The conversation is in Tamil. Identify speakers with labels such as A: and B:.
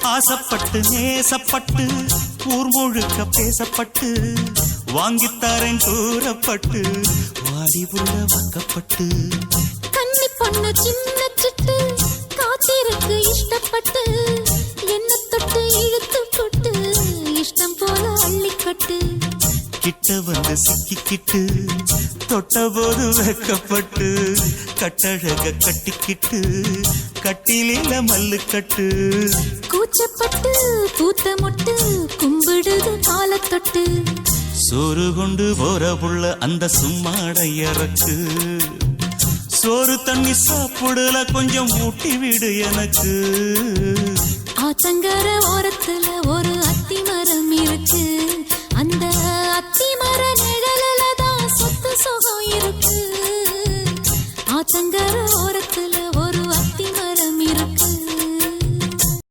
A: ஆசப்பட்டு நேசப்பட்டு ஊர் முழுக்க பேசப்பட்டு வாங்கித்தாரன் கூறப்பட்டு வாடி உள்ள வாக்கப்பட்டு
B: கன்னி பொண்ணு சின்ன சிட்டு காத்திருக்கு இஷ்டப்பட்டு என்ன தொட்டு இழுத்து போட்டு இஷ்டம் போல அள்ளிக்கட்டு
A: கிட்ட வந்து சிக்கிக்கிட்டு தொட்ட போது வைக்கப்பட்டு கட்டழக கட்டிக்கிட்டு கட்டிலில மல்லு கட்டு
B: கூச்சப்பட்டு பூத்த மொட்டு கும்பிடுது கால தொட்டு
A: சோறு கொண்டு போற புள்ள அந்த சும்மாடை இறக்கு சோறு தண்ணி சாப்பிடல கொஞ்சம் ஊட்டி விடு எனக்கு
B: ஆத்தங்கர ஓரத்துல